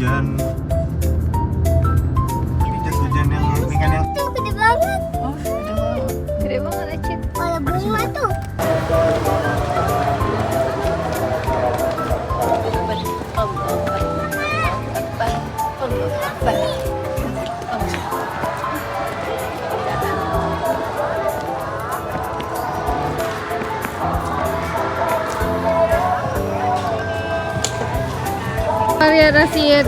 hujan. Ini jas hujan yang ringan yang Gede banget. Oh, gede banget Acit. Ada bunga tuh. Maria Rasid.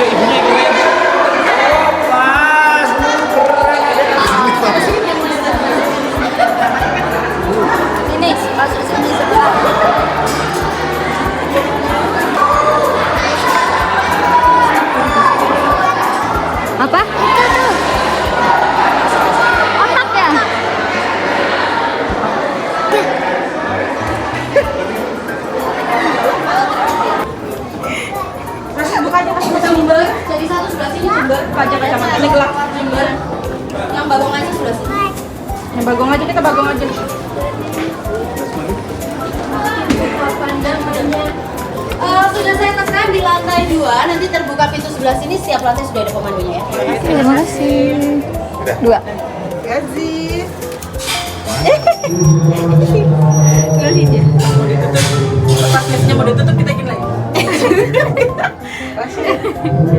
ayo ibunya ikutin. Pas. Ini masuk sini sebelah. Apa? Otak ya? Bukannya kasih jember, jadi satu sebelah sini jember, pajak kacamata ini gelap jember. Yang bagong aja sebelah sini. Yang bagong aja kita bagong aja. Sudah saya tekan di lantai 2, nanti terbuka pintu sebelah sini, siap lantai sudah ada komandonya ya. Terima kasih. Dua. Kasih. Kali dia. Mau ditutup, lepas mesnya mau ditutup kita gini lagi.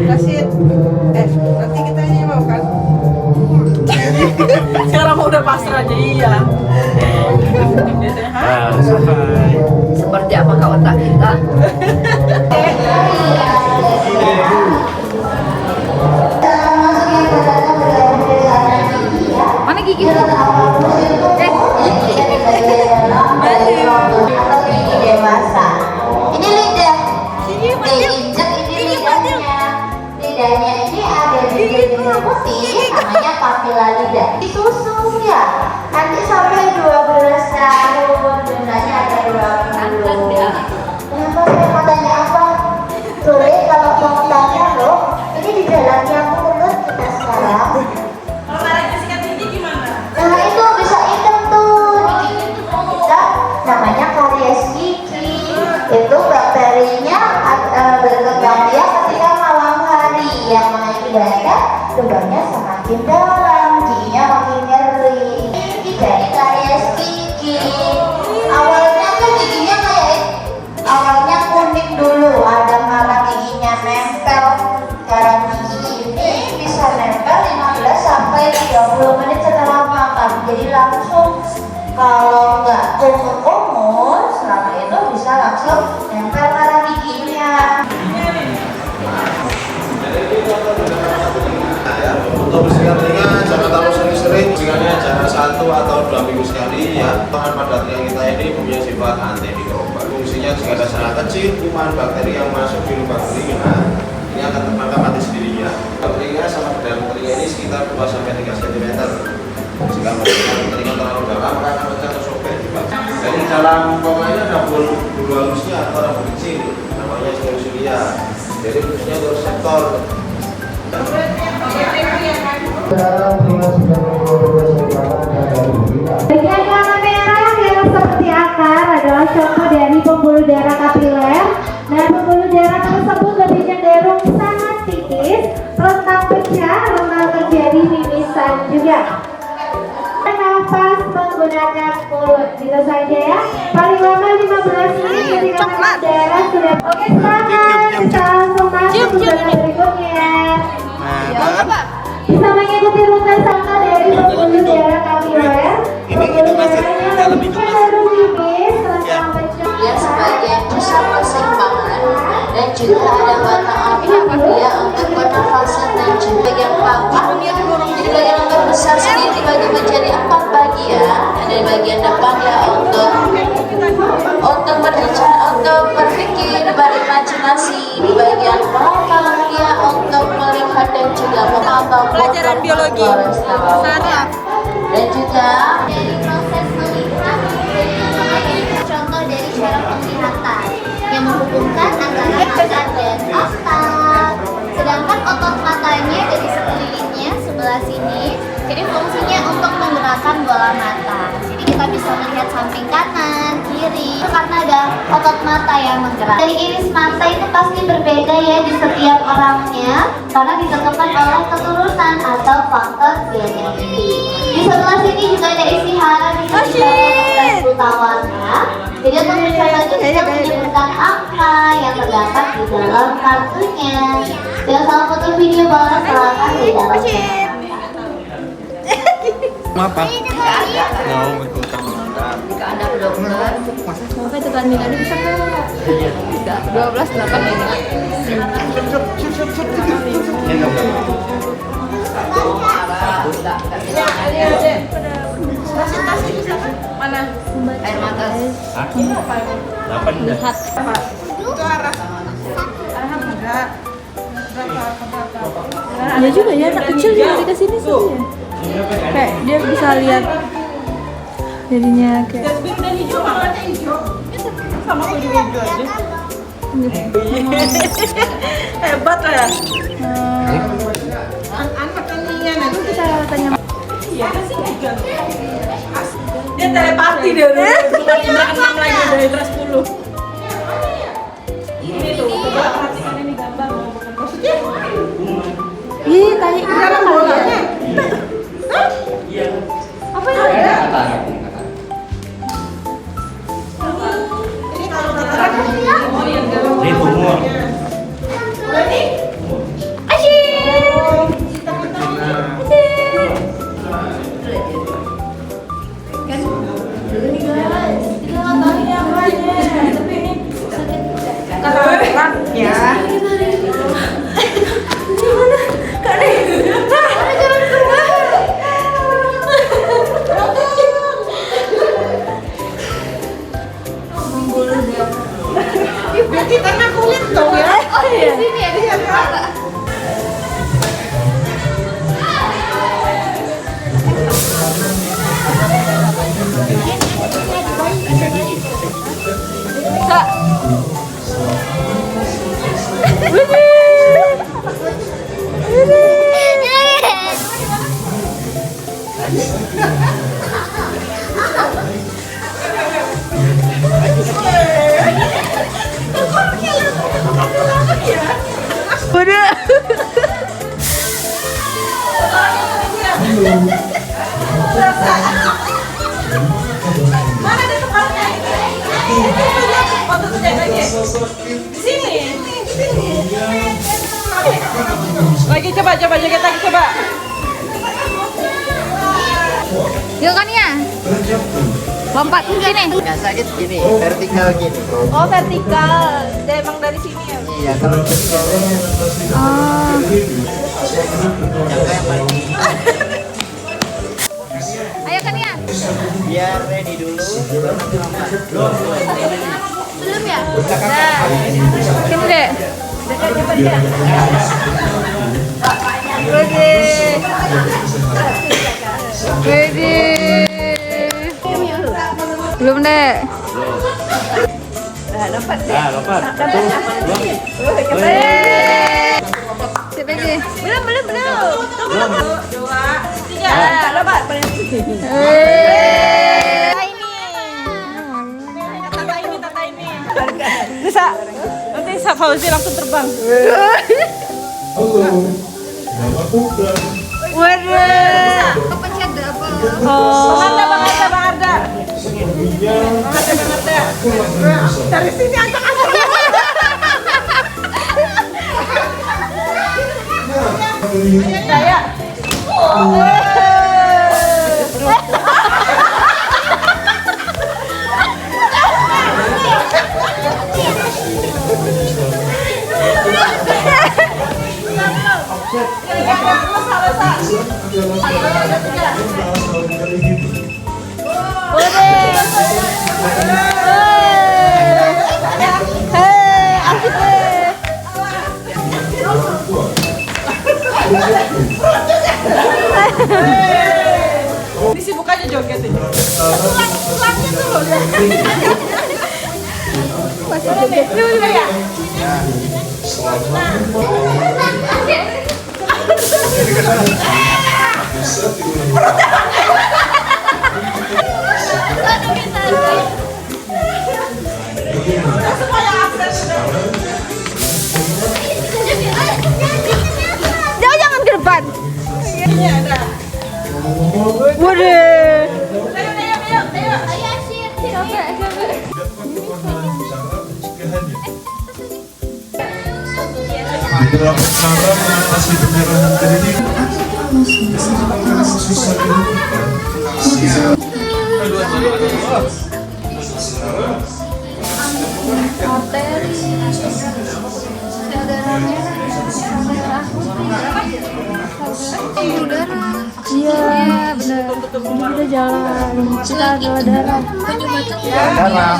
Kasih. Nanti kita ini mau kan? Sekarang mau udah pasrah aja iya. Nah, sampai. Seperti apakah otak kita? Mana gigi? Dewasa. Ini lidah. Diinjak ini lidahnya. Lidahnya ini ada bibir putih, namanya papila lidah. Disusung ya. Nanti sampai 12 tahun, bundanya ada 20. Kenapa saya mau tanya apa? Boleh kalau mau tanya loh. Ini di dalamnya mulut kita sekarang. Kalau tarik sikat gigi gimana? Nah itu bisa hitam tuh di gigi kita, namanya karies gigi. Itu bakterinya berkembang biak ketika malam hari, yang mengakibatkan lubangnya semakin dalam, giginya makin nyeri. Ini dari karies gigi. Awalnya tuh giginya awalnya kuning dulu, ada marah giginya nempel. Sekarang gigi ini bisa nempel 15 sampai 30 menit setelah makan. Jadi langsung kalau nggak kumur-kumur selama itu bisa langsung nempel marah giginya. Untuk bersihkan telinga jangan terlalu sering-sering, bersihkannya jangan 1 atau 2 minggu sekali ya. Bahan pada telinga kita ini mempunyai sifat antimikroba. Fungsinya jika ada serangga kecil, kuman, bakteri yang masuk di lubang telinga ini akan tertangkap mati sendirinya. Telinga sama di dalam telinga ini sekitar 2 sampai 3 cm. Jika telinga terlalu dalam maka akan pecah atau sobek. Jadi dalam koma ini ada bulu halusnya atau rambut kecil, namanya sinusilia. Jadi fungsinya untuk reseptor. Bagian warna merah yang seperti akar adalah contoh dari pembuluh darah kapiler. Nah, pembuluh darah tersebut lebih cenderung sangat tipis, rentan pecah, rentan terjadi mimisan juga. Nafas menggunakan mulut, gitu saja ya. Paling lama 15 menit ketika memang darah sudah. Oke, selamat. Kita langsung masuk ke zona berikutnya. Bisa mengikuti rute sama dari pembuluh darah kapiler. Pembuluh darahnya lebih cenderung tipis, rentan pecah. Dia sebagai pusat keseimbangan dan juga ada batang api dia untuk pernafasan dan juga bagian papan. Jadi bagian yang terbesar sendiri dibagi menjadi 4 bagian. Dan dari bagian depan ya untuk berbicara, untuk berpikir, berimajinasi. Di bagian belakang dia untuk melihat dan juga memantau Pelajaran biologi. Sarah. dan juga Dari proses melihat, contoh dari cara penglihatan yang menghubungkan antara mata dan mata yang menggerak. Dari iris mata itu pasti berbeda ya di setiap orangnya karena ditentukan oleh keturunan atau faktor genetik. Di sebelah sini juga ada istihara di sini utawarnya. Jadi untuk mencoba bisa menyebutkan angka yang terdapat di dalam kartunya. Dengan salah foto video bawah silakan di dalam channel. Apa? Mau berputar. Jika Anda dokter, maka tekan nilai bisa enggak? 12 8 ini. Mana? Air mata. Lihat. Itu arah enggak. Ada juga ya anak kecil juga dikasih ini sih ya. Kayak dia bisa lihat jadinya kayak Jasmine udah hijau, makanya hijau. Sama aku juga hijau aja. Hebat lah ya. Anak ini nanti kita tanya iya kan sih hijau. Dia telepati dia udah bukan indra 6 lagi udah indra 10. Ini tuh, coba perhatikan ini gambar. Maksudnya? ih tanya Cara bolanya? apa ya? Ini kalau katarak oh yang dalam Ini umur. Berarti katarak ya. Berarti karena kulit dong ya. Oh iya. Sini ya di sana. Mana ada tempatnya? Foto lagi. Di sini. Lagi coba joget lagi coba. Yuk kan ya. Lompat ke sini. Biasa gitu gini, vertikal gini. Oh vertikal, emang dari sini ya? Iya, kalau vertikalnya Oh. Ayo kan ya. biar ready dulu. Belum ya? Nah. Sini deh. Wede. Belum deh. Lompat. Sip lagi. Belum. 2, 3, lompat. Tata ini. Bisa. Nanti Fauzi langsung terbang. Waduh. Kepencet double. Bang Arda. Dari sini acak-acak. Saya. Ini sibuk aja joget ini. Tulangnya tuh loh. Masih joget dulu ya. Semua Di dalam cara mengatasi pendarahan ini susah dilakukan. Iya, benar. Kita jalan. Kita adalah darah.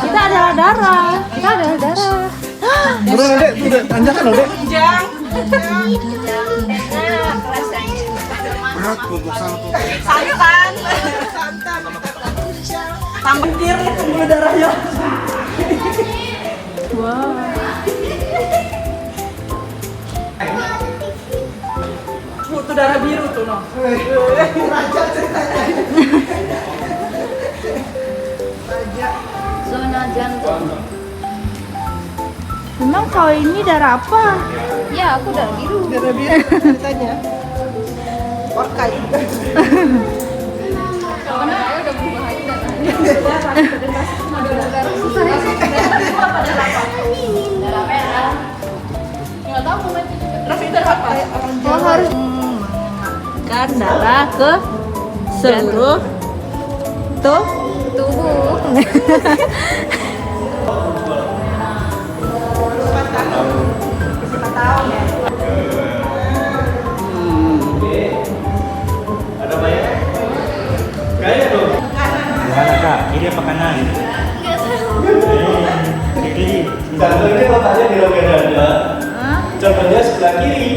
Kita adalah darah. Kita adalah darah. Turun Dek, udah tanjakan loh Dek. Santan. Tambah dir pembuluh darahnya. Wow. Itu darah biru tuh, no. Raja ceritanya. Raja. Zona jantung. Memang kau ini darah apa? Ya, aku darah biru. Darah biru ceritanya. Pakai. Karena saya udah berubah aja darah. Susah ya sih. Darah merah. Nggak tahu momennya juga. Terus itu apa? Kau harus mengamankan darah ke seluruh Tubuh. Gimana Kak? Kiri apa kanan? Kiri. Contohnya letaknya di rongga dada. Contohnya sebelah kiri.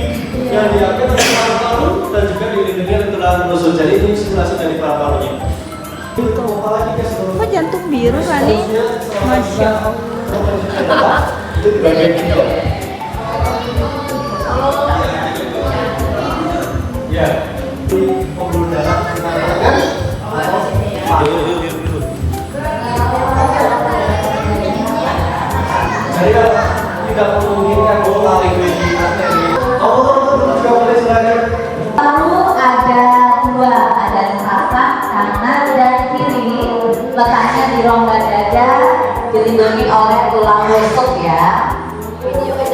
Yang diambil dari paru-paru dan juga dilindungi oleh tulang rusuk. Jadi ini simulasi dari paru-parunya. Kok jantung biru kali? Masya Allah. Itu di bagian kiri. Ya. Di pembuluh darah mengatakan jadi tidak memungkinkan bola lagi arteri. Juga boleh silakan. Lalu ada dua, ada selatan, kanan dan kiri. Letaknya di rongga dada, dilindungi oleh tulang rusuk ya.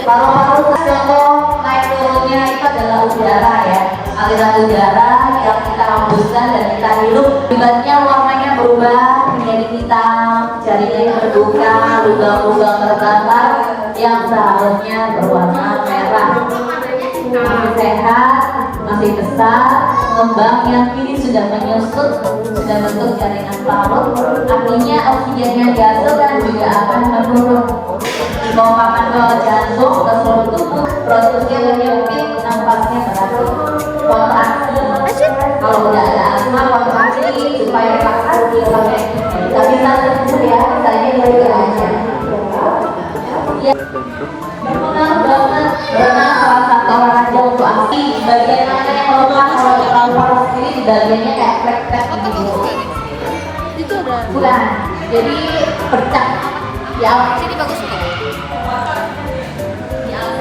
Paru-paru contoh naik turunnya itu adalah udara ya. Aliran udara yang kita hembuskan dan kita hirup. Akibatnya warnanya berubah menjadi hitam, jarinya terbuka, lubang-lubang terbakar yang seharusnya berwarna merah. Masih sehat, masih besar, ngembang yang kiri sudah menyusut, sudah bentuk jaringan parut, artinya oksigennya dihasilkan juga akan menurun. Dimompakan ke jantung, ke seluruh tubuh, prosesnya menyempit, nampaknya berarti kontraksi. Kalau udah ada asma, kontraksi supaya relaksasi, kita bisa tersebut ya, misalnya juga aja. Ya. Berpengaruh banget karena salah satu olahraga untuk aksi bagian mana yang melemah kalau paru-paru sendiri di bagiannya kayak flek-flek gitu. Itu ada. Bukan, jadi bercak ya. Sini bagus juga.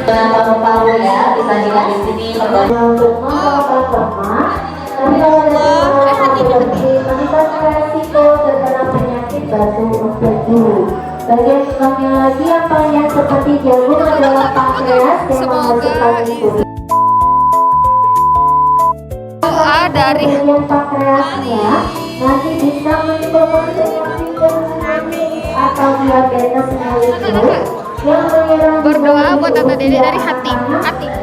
Dengan paru-paru ya bisa dilihat di sini untuk lemak. Tapi kalau ada meningkatkan resiko terkena penyakit batu empedu. Bagian belakangnya lagi yang panjang seperti jagung adalah pankreas yang menghasilkan insulin. Dari bagian pankreasnya nanti bisa menimbulkan penyakit atau diabetes mellitus yang menyerang berdoa buat Tante Dede dari hati.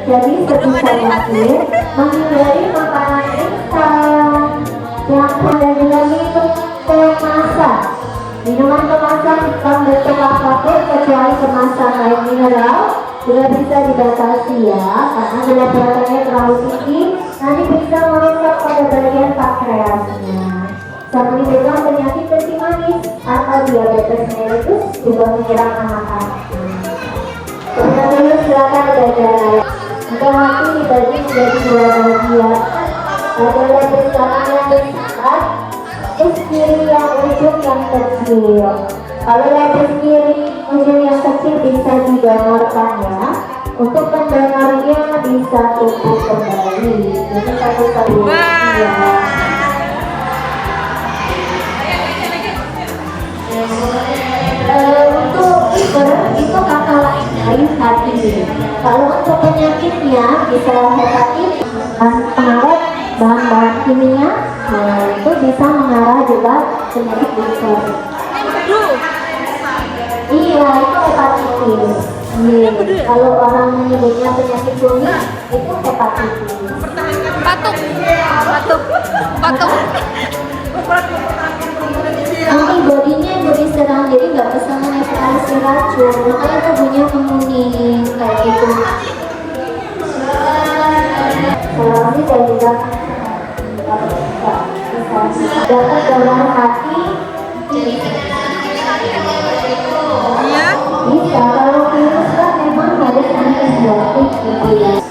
Jadi sebisa mungkin menghindari makanan instan yang ada juga minum kemasan. Minuman kemasan membentuk apapun kecuali kemasan air mineral juga bisa dibatasi ya, karena gula proteinnya terlalu tinggi nanti bisa merusak pada bagian pankreasnya. Sama juga penyakit kencing manis atau diabetes mellitus juga menyerang anak-anak. Kemudian dulu silakan belajar. Untuk hati dibagi menjadi dua bagian. Ada leher kanan yang besar, terus kiri yang ujung yang kecil. Kalau leher kiri ujung yang kecil bisa didonorkan ya. Untuk pendonornya bisa tumbuh kembali. Jadi satu-satu ya. Kalau untuk penyakitnya bisa hepatitis, pengawet bahan-bahan kimia, itu bisa mengarah juga penyakit bisul. Iya, itu hepatitis. Kalau orang menyebutnya penyakit kulit, itu hepatitis. Patung. Antibodinya yang diserang, jadi nggak bisa menetralisasi racun, makanya tubuhnya menguning kayak gitu. Kalau sih saya juga dapat darah hati. Iya. Bisa, kalau virus kan memang harus antibiotik gitu ya.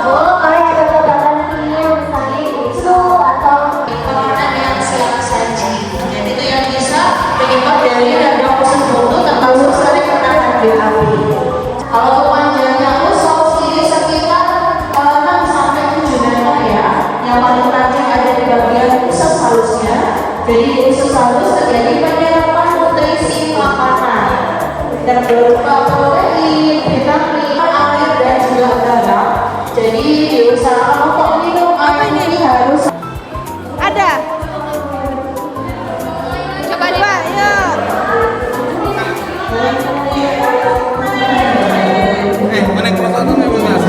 Oh, kayak ada obat kimia misalnya bisul atau Makanan yang siap saji, dan itu yang bisa penyebab dari radang usus buntu termasuk sering menahan BAB. Kalau panjangnya usus ini sekitar 6-7 meter ya. Yang paling tajam ada di bagian usus halusnya. Jadi di usus halus terjadi penyerapan nutrisi makanan dan berupa protein, vitamin, air dan juga garam. Jadi diusahakan untuk minum air ini harus Ada. Coba yuk. Mana yang penasaran Mas?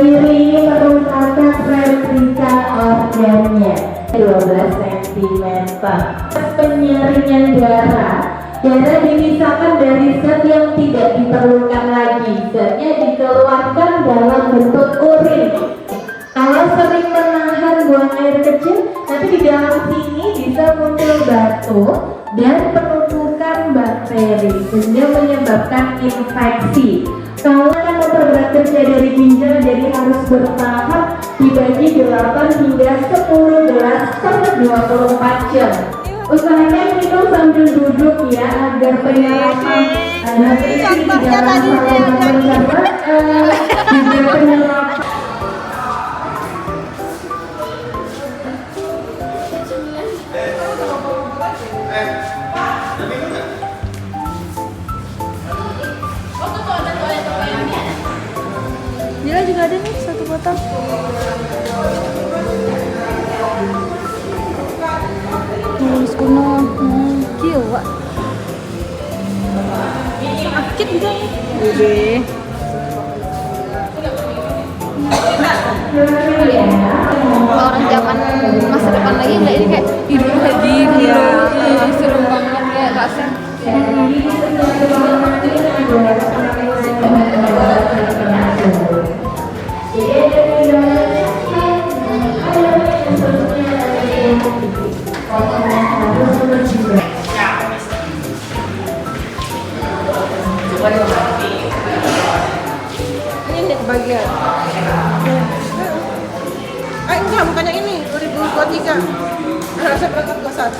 ini merupakan replika organnya 12 cm. Penyaringan darah dipisahkan dari zat yang tidak diperlukan lagi. Zatnya dikeluarkan dalam bentuk urin. Kalau sering menahan buang air kecil, nanti di dalam sini bisa muncul batuk dan penumpukan bakteri sehingga menyebabkan infeksi. Kalau kan memperberat kerja dari ginjal, jadi harus bertahap dibagi 8 hingga 10 gelas per 24 jam. Usahakan minum sambil duduk ya agar penyerapan nutrisi di dalam saluran pencernaan juga penyerapan. Dila juga ada nih satu botol. Nulis kuno, jiwa. Sakit juga nih. Kalau orang zaman masa depan lagi nggak ini kayak tidur lagi serem banget kayak rasanya. Ini kebagian. Enggak, bukannya ini 2023. Harusnya berangkat 21.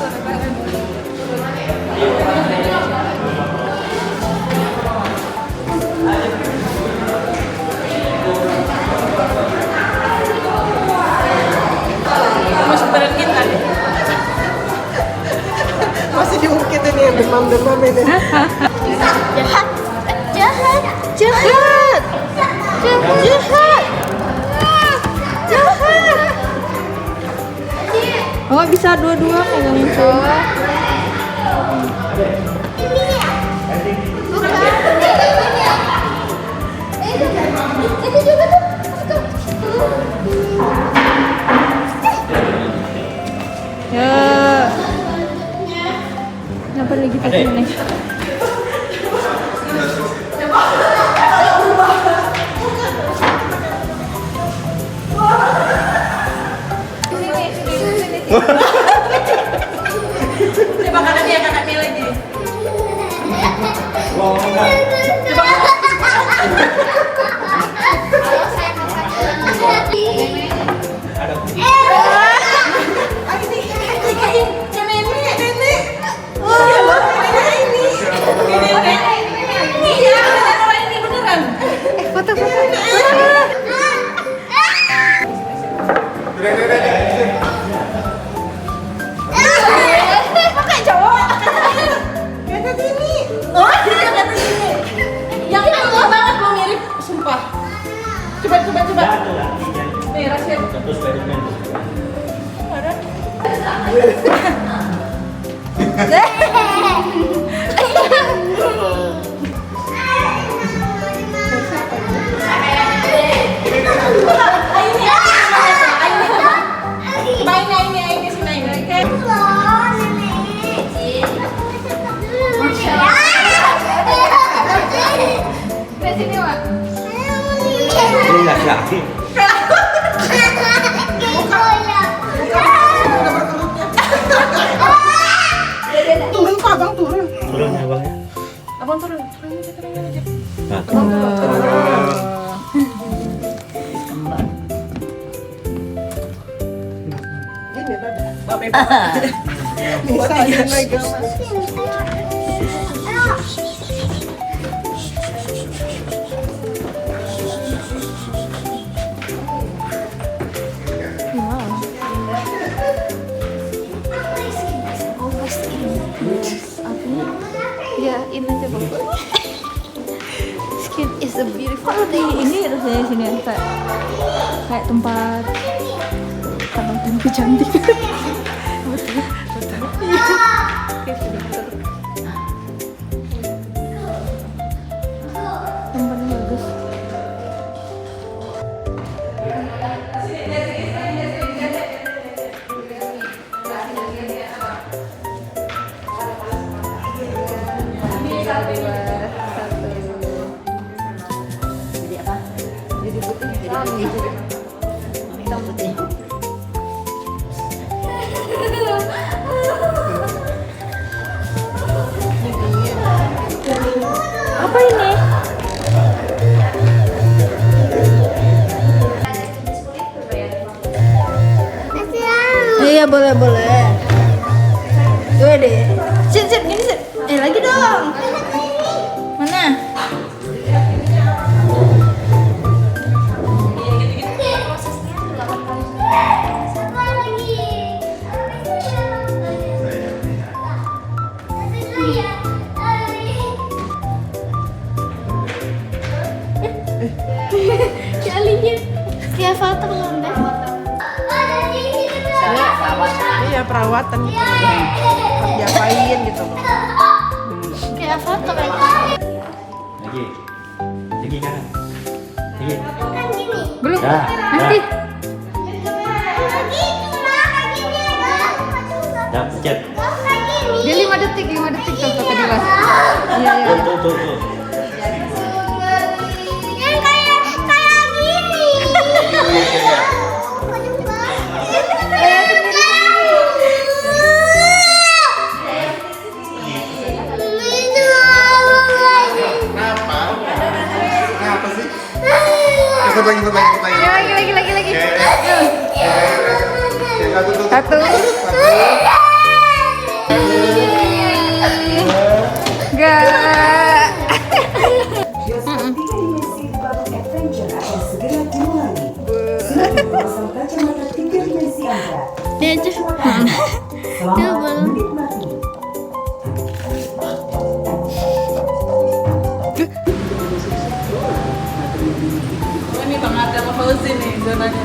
Masih berangkat tadi. Masih diungkit ini ya, demam-demam ini. Jahat. Oh, bisa dua-dua kalau muncul. Ya. Kenapa lagi pakai ini? Coba. Nih, rahasia. Satu Spiderman. Ini laki-laki. Turun ya bang ya. Abang turun. Ya, ini aja bang. Skin is a beautiful thing. Ini rasanya sini kayak tempat lebih cantik. Betul. Tempatnya bagus. Apa ini? Iya boleh. Gue deh. Sit gini sit. Lagi dong. Mana? Kalinya kayak foto kan deh. Iya, perawatan gitu. Diapain gitu loh. Kayak foto kayak Lagi kanan. Lagi. belum. Dah, Nanti. Dah, pencet. Dia 5 detik tuh ke jelas. Iya. Tuh. Ikut lagi. Lagi. Satu. Enggak. Dia aja. Dia belum. Ini Bang Ada sama Fauzi nih zonanya.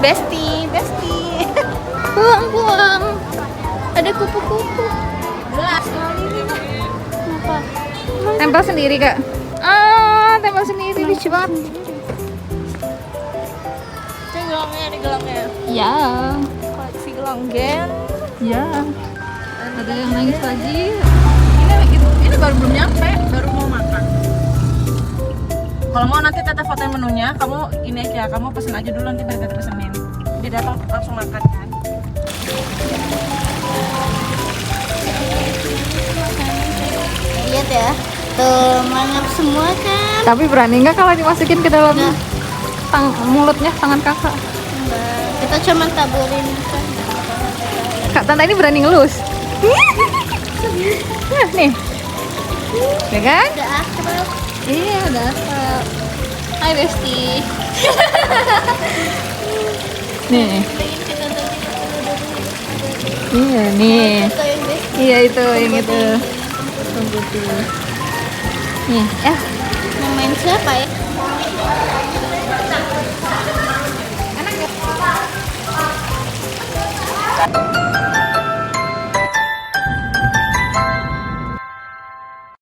Besti. Pulang. Ada kupu-kupu. Gelas kali ini. Apa? Tempel sendiri, Kak. Tempel sendiri lucu banget. Ini gelangnya. Ya. Koleksi gelang gen. Ya. Ada yang nangis lagi. Ini baru belum nyampe, baru mau makan. Kalau mau nanti Tete fotoin menunya, kamu ini aja, kamu pesen aja dulu nanti biar Tete pesenin. Dia datang langsung makan kan. Lihat ya, tuh mangap semua kan. Tapi berani nggak kalau dimasukin ke dalam mulutnya tangan kakak? Kita cuma taburin kan. Kak Tante ini berani ngelus. Nah, nih. Ya kan? Udah akrab. Iya, udah akrab. Hai Besti. Nih. Iya, nih. Iya itu, yang itu. Nih, Yang main siapa ya?